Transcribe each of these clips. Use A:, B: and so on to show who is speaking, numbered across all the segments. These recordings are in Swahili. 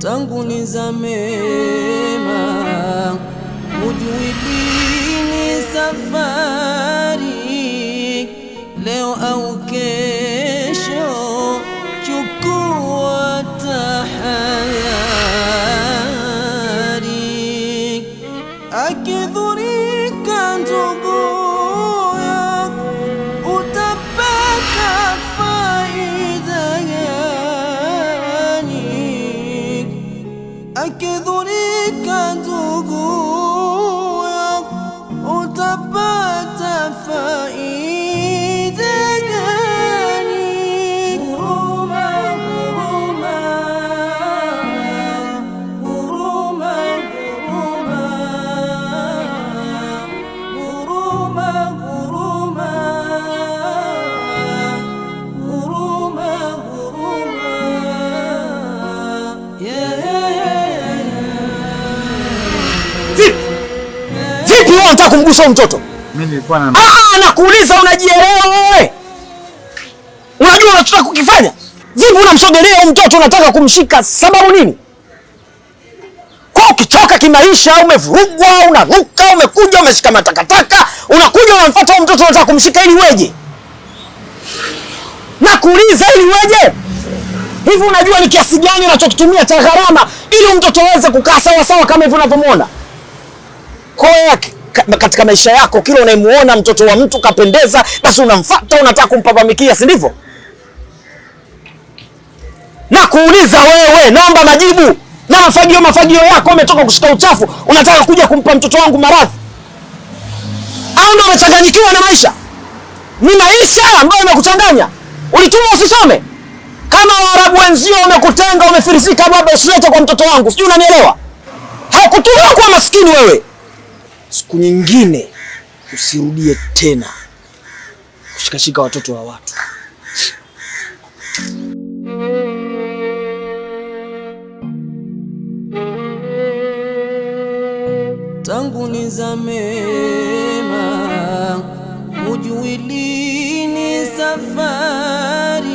A: tangu nizamema, hujui lini safari, leo au kesho, chukua tahadhari. Akidhurika ndugu yako, utapata faida gani? Akidhurika ndugu yako, utapata faida gani? Huruma, huruma, huruma, huruma, huruma, huruma, huruma,
B: Vipi wewe unataka kumgusa mtoto?
C: Mimi nilikuwa na
B: nakuuliza, unajielewa wewe? Unajua unachotaka kukifanya? Vipi unamsogelea mtoto unataka kumshika sababu nini? Kwa ukichoka kimaisha, umevurugwa, unaruka, umekuja umeshika matakataka, unakuja unamfuata mtoto unataka kumshika ili weje? Nakuuliza ili weje? Hivi unajua ni kiasi gani unachokitumia cha gharama ili mtoto aweze kukaa sawa sawa kama hivi unavyomwona? Kwa katika maisha yako kila unayemuona mtoto wa mtu kapendeza, basi unamfuata unataka kumpapamikia, si ndivyo? Na kuuliza wewe, naomba majibu. Na mafagio yako umetoka kushika uchafu, unataka kuja kumpa mtoto wangu maradhi? Au ndio umechanganyikiwa na maisha? Ni maisha ambayo yamekuchanganya. Ulitumwa usisome. Kama Waarabu wenzio umekutenga, umefirisika, baba usilete kwa mtoto wangu. Sijui unanielewa? Hakutumwa kuwa maskini wewe. Siku nyingine usirudie tena kushikashika watoto wa watu.
A: tangu nizamema, hujui lini safari,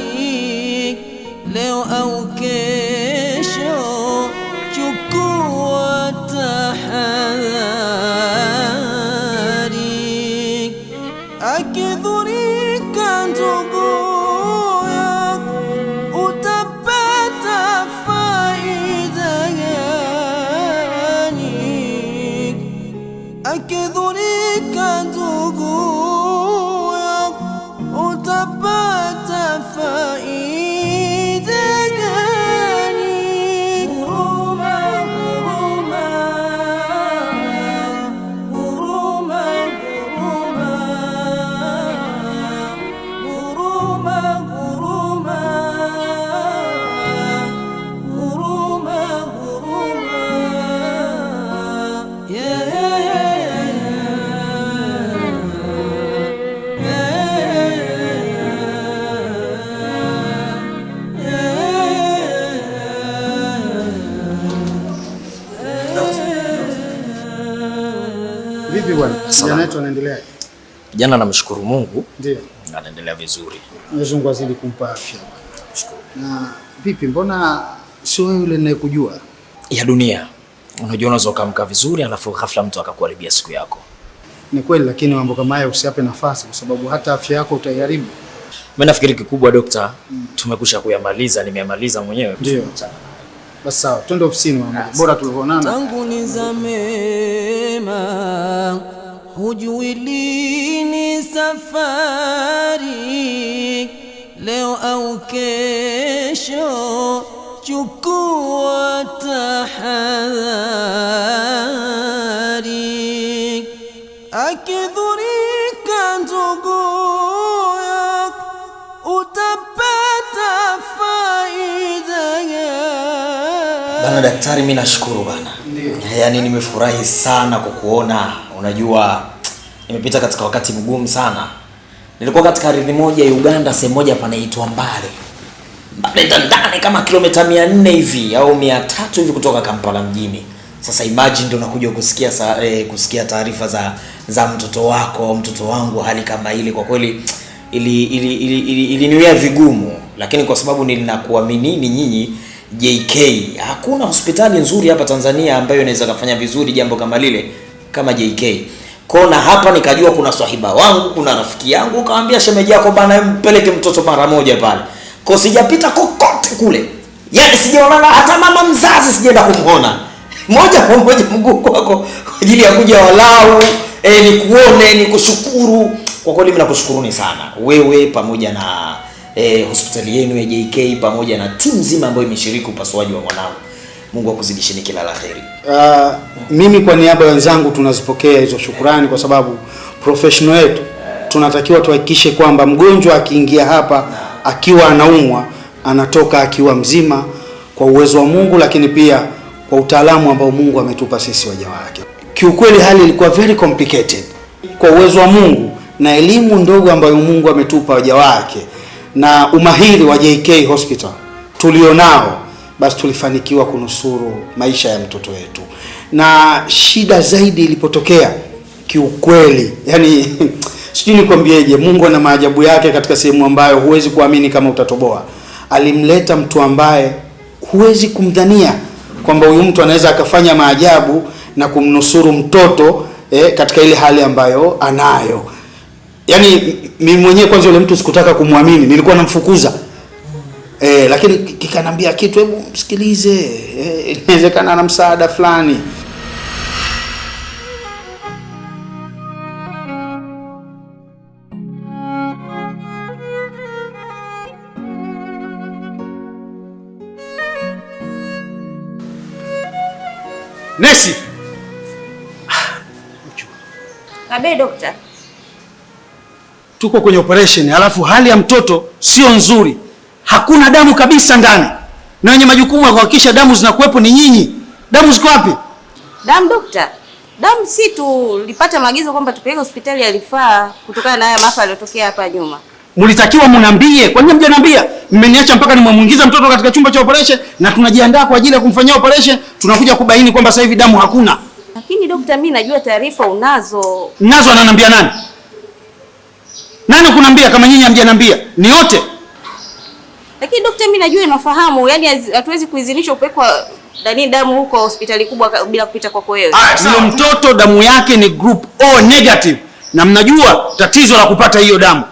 A: leo au kesho, chukua tahadhari. Akidhurika ndugu yako, utapata faida gani? Akidhurika ndugu yako, utapata faida gani? Huruma, huruma, huruma, huruma, huruma, huruma, huruma,
C: vipi bwana? Jana yetu anaendelea?
B: Jana namshukuru Mungu.
C: Ndio.
B: Anaendelea vizuri.
C: Mwenyezi Mungu azidi kumpa afya. Nashukuru. Na vipi, mbona sio wewe yule ninayekujua?
B: Ya dunia. Unajua unaweza ukamka vizuri alafu ghafla mtu akakuharibia siku yako.
C: Ni kweli, lakini mambo kama haya usiape nafasi kwa sababu hata afya yako utaiharibu.
B: Mimi nafikiri kikubwa dokta, tumekusha kuyamaliza, nimemaliza mwenyewe.
C: Ndio. Basi sawa, twende ofisini mama. Bora tulivyoonana.
A: tangu nizamema, hujui lini safari, leo au kesho, chukua tahadhari. Akidhurika ndugu yako, utapata faida gani?
B: Bana daktari, mimi nashukuru bana. Yaani nimefurahi sana kukuona. Unajua nimepita katika wakati mgumu sana. Nilikuwa katika ardhi moja ya Uganda, sehemu moja panaitwa Mbale. Ndani kama kilomita 400 hivi au 300 hivi kutoka Kampala mjini. Sasa imagine ndio unakuja kusikia taarifa za mtoto wako, mtoto wangu, hali kama ile. Kwa kweli iliniwia vigumu, lakini kwa sababu nilinakuamini nyinyi
D: JK. Hakuna hospitali nzuri hapa Tanzania ambayo inaweza kufanya vizuri jambo kama lile kama JK. Kona hapa nikajua kuna swahiba wangu, kuna rafiki yangu, kaambia shemeji yako bana mpeleke mtoto mara moja pale. Kwa sijapita kokote kule. Yaani sijaonana hata mama mzazi sijaenda kumuona. Moja kwa moja mguu kwako kwa ajili ya kuja walau nikuone, nikushukuru. Kwa kweli mimi nakushukuruni sana. Wewe pamoja na hospitali yenu ya JK pamoja na timu nzima ambayo imeshiriki upasuaji wa mwanangu. Mungu akuzidisheni kila la heri.
C: Mimi kwa niaba ya wenzangu tunazipokea hizo shukrani kwa sababu professional yetu tunatakiwa tuhakikishe kwamba mgonjwa akiingia hapa akiwa anaumwa anatoka akiwa mzima kwa uwezo wa Mungu, lakini pia kwa utaalamu ambao Mungu ametupa sisi waja wake. Kiukweli hali ilikuwa very complicated. Kwa uwezo wa Mungu na elimu ndogo ambayo Mungu ametupa waja wake na umahiri wa JK Hospital tulionao, basi tulifanikiwa kunusuru maisha ya mtoto wetu. Na shida zaidi ilipotokea, kiukweli yani sijui nikwambieje, Mungu ana maajabu yake katika sehemu ambayo huwezi kuamini kama utatoboa. Alimleta mtu ambaye huwezi kumdhania kwamba huyu mtu anaweza akafanya maajabu na kumnusuru mtoto katika ile hali ambayo anayo. Yani mimi mwenyewe kwanza yule mtu sikutaka kumwamini, nilikuwa namfukuza. Lakini kikanambia kitu, hebu msikilize, inawezekana ana msaada fulani. Nesi.
E: Abe dokta.
C: Tuko kwenye operation, alafu hali ya mtoto sio nzuri. Hakuna damu kabisa ndani. Na wenye majukumu ya kuhakikisha damu zinakuwepo ni nyinyi. Damu ziko wapi?
E: Damu dokta. Damu si tulipata maagizo kwamba tupeleke hospitali ya rufaa kutokana na haya maafa yaliyotokea hapa nyuma.
C: Mlitakiwa mniambie. Kwa nini mjaniambia? Mmeniacha mpaka nimemuingiza mtoto katika chumba cha operation na tunajiandaa kwa ajili ya kumfanyia operation, tunakuja kubaini kwamba sasa hivi damu hakuna.
E: Lakini dokta, mimi najua taarifa unazo.
C: Nazo ananiambia nani? Nani kunambia kama nyinyi hamjaniambia? Ni wote.
E: Lakini dokta, mimi najua inafahamu, yani hatuwezi kuidhinisha upekwa damu huko hospitali kubwa bila kupita kwako wewe.
C: Yule mtoto damu yake ni group O negative. Na mnajua tatizo la kupata hiyo damu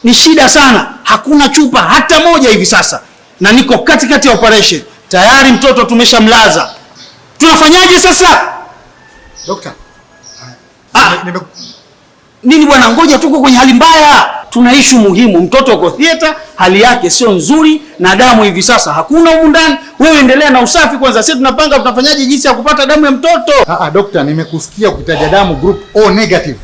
C: ni shida sana. Hakuna chupa hata moja hivi sasa. Na niko katikati ya operation. Tayari mtoto tumeshamlaza. Tunafanyaje sasa?
F: Dokta.
C: Nini bwana, ngoja tuko kwenye hali mbaya. Tuna issue muhimu. Mtoto uko theater, hali yake sio nzuri na damu hivi sasa hakuna humu ndani. Wewe endelea na usafi kwanza. Sisi tunapanga tunafanyaje jinsi ya kupata damu ya mtoto.
F: Dokta, nimekusikia ukitaja damu group O negative.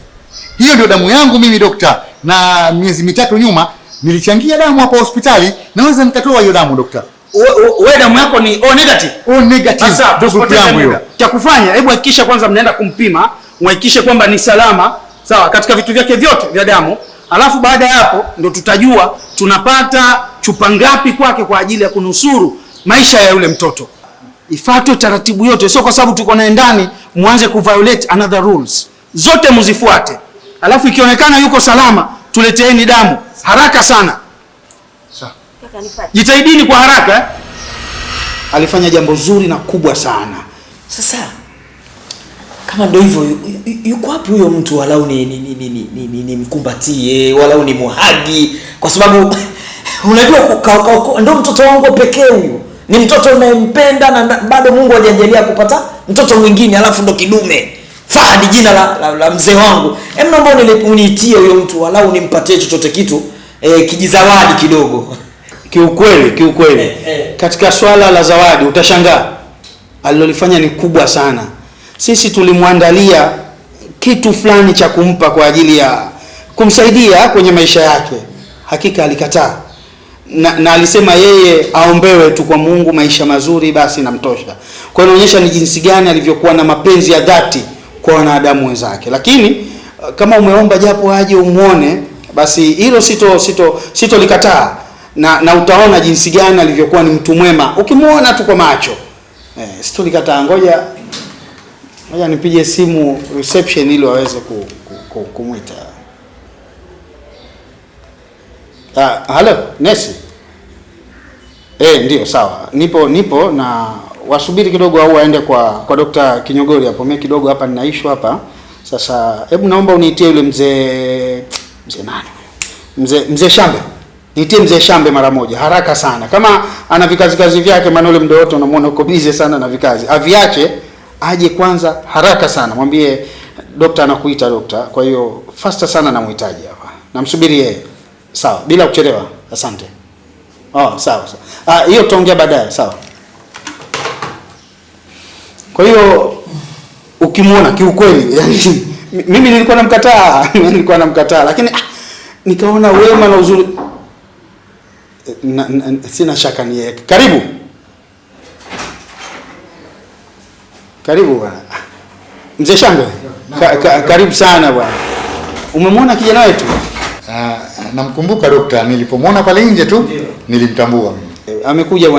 F: Hiyo ndio damu yangu mimi dokta. Na miezi mitatu nyuma nilichangia damu hapa hospitali. Naweza nikatoa hiyo damu dokta.
C: Wewe damu yako ni O negative.
F: O negative.
C: Sasa
F: group yangu hiyo.
C: Cha kufanya, hebu hakikisha kwanza mnaenda kumpima, muhakikishe kwamba ni salama, sawa, katika vitu vyake vyote vya damu. Alafu baada ya hapo ndo tutajua tunapata chupa ngapi kwake kwa ajili ya kunusuru maisha ya yule mtoto. Ifuate taratibu yote, sio kwa sababu tuko naye ndani muanze kuviolate another rules. Zote muzifuate. Alafu ikionekana yuko salama, tuleteeni damu haraka sana.
F: Sawa.
C: Jitahidini kwa haraka. Alifanya jambo zuri na kubwa sana.
D: Sasa kama ndio hivyo, yuko wapi huyo mtu walau ni mkumbatie, walau ni muhagi, kwa sababu unajua ndio mtoto wangu pekee huyo. Ni mtoto unayempenda na bado Mungu hajajalia kupata mtoto mwingine, alafu ndo kidume. Fahadi jina la mzee wangu. Naomba uniitie huyo mtu walau nimpatie chochote kitu, kijizawadi kidogo.
C: Kiukweli. Katika swala la zawadi utashangaa. Alilolifanya ni kubwa sana. Sisi tulimwandalia kitu fulani cha kumpa kwa ajili ya kumsaidia kwenye maisha yake. Hakika alikataa. Na alisema yeye aombewe tu kwa Mungu maisha mazuri basi namtosha. Kwa hiyo inaonyesha ni jinsi gani alivyokuwa na mapenzi ya dhati kwa wanadamu wenzake. Lakini kama umeomba japo aje umuone, basi hilo sito likataa. Na utaona jinsi gani alivyokuwa ni mtu mwema ukimuona tu kwa macho. Sito likataa. Ngoja nipige simu reception ili waweze kumuita. Hello, Nesi. Ndio sawa. Nipo na wasubiri kidogo au waende kwa Dr. Kinyogori hapo. Mimi kidogo hapa ninaishwa hapa. Sasa hebu naomba uniitie yule mzee nani? Mzee Shambe. Niitie mzee Shambe mara moja, haraka sana. Kama ana vikazi vyake, maana yule muda wote unamwona uko busy sana na vikazi. Aviache aje kwanza haraka sana. Mwambie dokta anakuita dokta. Kwa hiyo faster sana namhitaji hapa. Namsubiri yeye. Sawa, bila kuchelewa. Asante. Sawa. Hiyo tutaongea baadaye, sawa. Kwa hiyo ukimwona kiukweli, yani mimi nilikuwa namkataa, lakini nikaona wema na uzuri sina shaka ni yeye. Karibu bwana. Mzee Shambe. Karibu sana bwana. Umemwona kijana wetu?
F: Namkumbuka dokta, nilipomwona pale nje tu nilimtambua mimi.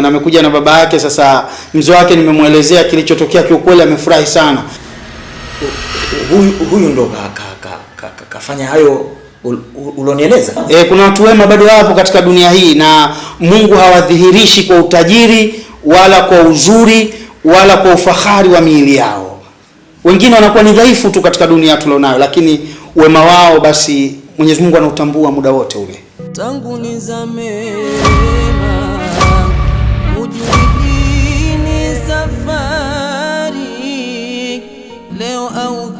C: Amekuja na baba yake. Sasa mzee wake nimemuelezea kilichotokea, kiukweli amefurahi sana.
D: Huyu ndo kafanya hayo ulonieleza?
C: Kuna watu wema bado wapo katika dunia hii, na Mungu hawadhihirishi kwa utajiri wala kwa uzuri wala kwa ufahari wa miili yao. Wengine wanakuwa ni dhaifu tu katika dunia tulionayo, lakini wema wao basi Mwenyezi Mungu anautambua muda wote ule.
A: Tangu nizamema ujulini safari leo au